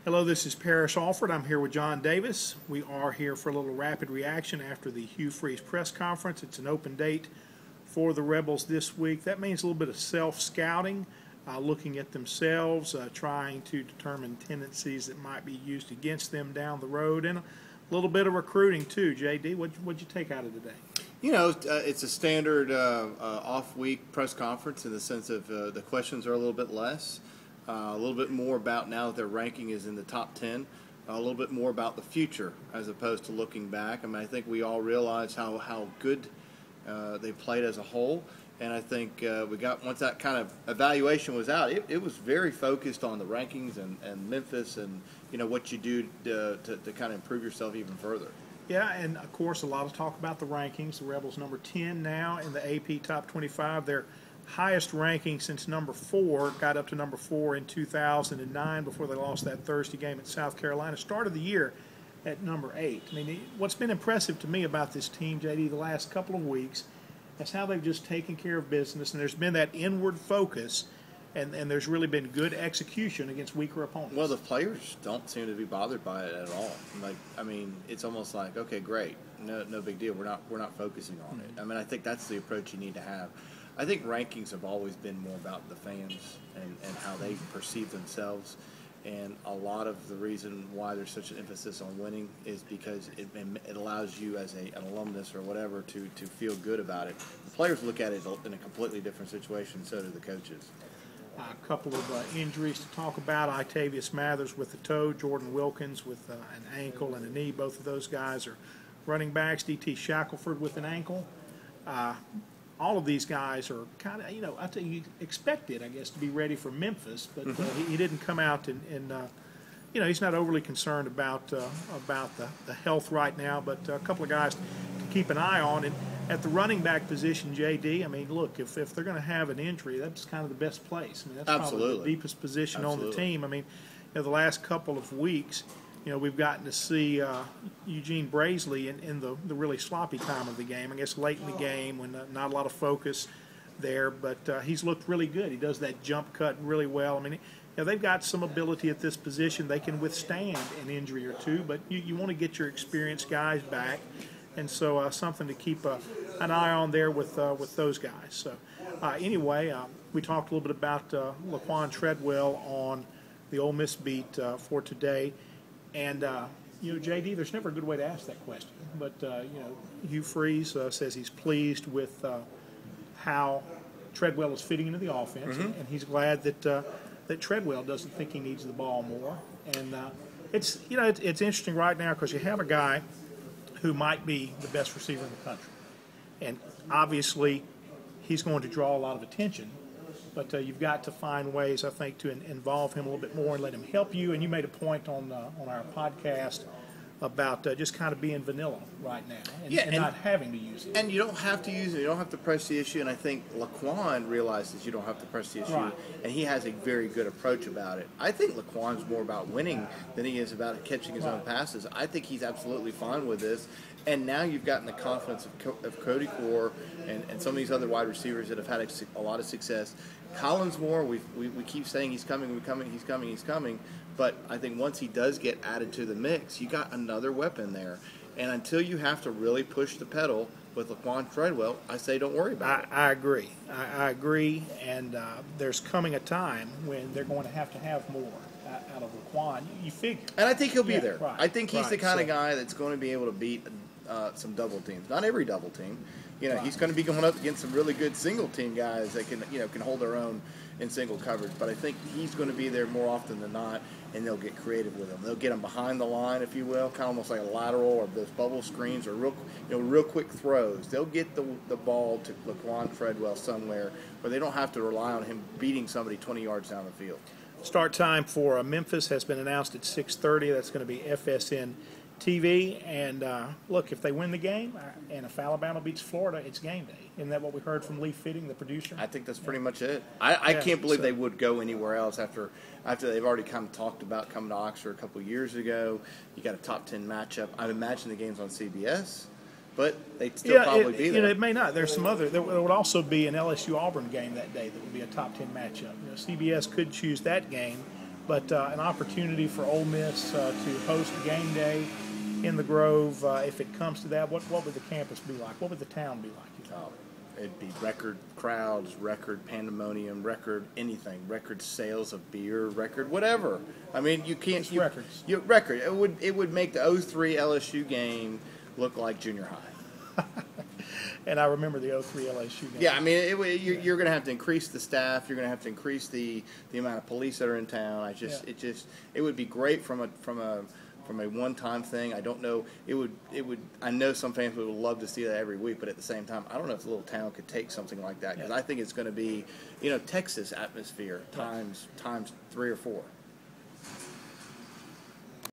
Hello, this is Parrish Alford. I'm here with John Davis. We are here for a little rapid reaction after the Hugh Freeze press conference. It's an open date for the Rebels this week. That means a little bit of self-scouting, looking at themselves, trying to determine tendencies that might be used against them down the road, and a little bit of recruiting too. JD, what'd you take out of today? You know, it's a standard off-week press conference in the sense of the questions are a little bit less. A little bit more about now that their ranking is in the top 10, a little bit more about the future as opposed to looking back. I mean, I think we all realize how good they played as a whole, and I think we got, once that kind of evaluation was out, it was very focused on the rankings and Memphis and, you know, what you do to kind of improve yourself even further. Yeah, and of course a lot of talk about the rankings. The Rebels number 10 now in the AP Top 25. They're highest ranking since number 4, got up to number 4 in 2009 before they lost that Thursday game at South Carolina. Started the year at number 8. I mean, what's been impressive to me about this team, JD, the last couple of weeks is how they've just taken care of business, and there's been that inward focus, and there's really been good execution against weaker opponents. Well, the players don't seem to be bothered by it at all. Like, I mean, it's almost like, okay, great, no big deal. We're not focusing on it. I mean, I think that's the approach you need to have. I think rankings have always been more about the fans and how they perceive themselves. And a lot of the reason why there's such an emphasis on winning is because it allows you as an alumnus or whatever to feel good about it. The players look at it in a completely different situation, so do the coaches. A couple of injuries to talk about. Itavius Mathers with the toe, Jordan Wilkins with an ankle and a knee. Both of those guys are running backs. D.T. Shackelford with an ankle. All of these guys are kind of, you know, I tell you, expected, I guess, to be ready for Memphis, but he didn't come out and you know, he's not overly concerned about the health right now, but a couple of guys to keep an eye on. And at the running back position, JD, I mean, look, if they're going to have an injury, that's kind of the best place. I mean, that's probably the deepest position on the team. I mean, you know, the last couple of weeks, you know, we've gotten to see Eugene Brazeley in the really sloppy time of the game. I guess late in the game when not a lot of focus there, but he's looked really good. He does that jump cut really well. I mean, you know, they've got some ability at this position. They can withstand an injury or two, but you want to get your experienced guys back, and so something to keep an eye on there with those guys. So anyway, we talked a little bit about Laquan Treadwell on the Ole Miss beat for today. And, you know, JD, there's never a good way to ask that question. But, you know, Hugh Freeze says he's pleased with how Treadwell is fitting into the offense. And he's glad that Treadwell doesn't think he needs the ball more. And it's, you know, it's interesting right now because you have a guy who might be the best receiver in the country. And obviously he's going to draw a lot of attention. But you've got to find ways, I think, to involve him a little bit more and let him help you. And you made a point on our podcast about just kind of being vanilla right now and not having to use it. And you don't have to use it. You don't have to press the issue. And I think Laquan realizes you don't have to press the issue. Right. And he has a very good approach about it. I think Laquan's more about winning than he is about catching his own passes. I think he's absolutely fine with this. And now you've gotten the confidence of Cody Core and some of these other wide receivers that have had a lot of success. Collinsmore, we keep saying he's coming. But I think once he does get added to the mix, you got another weapon there. And until you have to really push the pedal with Laquan Treadwell, I say don't worry about it. I agree. I agree. And there's coming a time when they're going to have more out of Laquan. You figure. And I think he'll be there. Right, I think he's the kind of guy that's going to be able to beat some double teams. Not every double team. You know, he's going to be going up against some really good single team guys that can hold their own in single coverage. But I think he's going to be there more often than not, and they'll get creative with him. They'll get him behind the line, if you will, kind of almost like a lateral or those bubble screens or real quick throws. They'll get the ball to Laquan Treadwell somewhere where they don't have to rely on him beating somebody 20 yards down the field. Start time for Memphis has been announced at 6:30. That's going to be FSN TV, and look, if they win the game and if Alabama beats Florida, it's game day. Isn't that what we heard from Lee Fitting, the producer? I think that's pretty much it. I can't believe they would go anywhere else after they've already kind of talked about coming to Oxford a couple of years ago. You got a top 10 matchup. I'd imagine the game's on CBS. But they'd still probably be there. You know, it may not. There's some other. There would also be an LSU Auburn game that day that would be a top 10 matchup. You know, CBS could choose that game But an opportunity for Ole Miss to host a game day in the Grove. If it comes to that, what would the campus be like? What would the town be like, you think? It'd be record crowds, record pandemonium, record anything, record sales of beer, record whatever. I mean, you can't. Records. Record. It would make the '03 LSU game look like junior high. And I remember the '03 LSU game. Yeah, I mean, you're going to have to increase the staff. You're going to have to increase the amount of police that are in town. It would be great from a one-time thing. I don't know. It would. I know some fans would love to see that every week, but at the same time, I don't know if the little town could take something like that because I think it's going to be, Texas atmosphere times 3 or 4.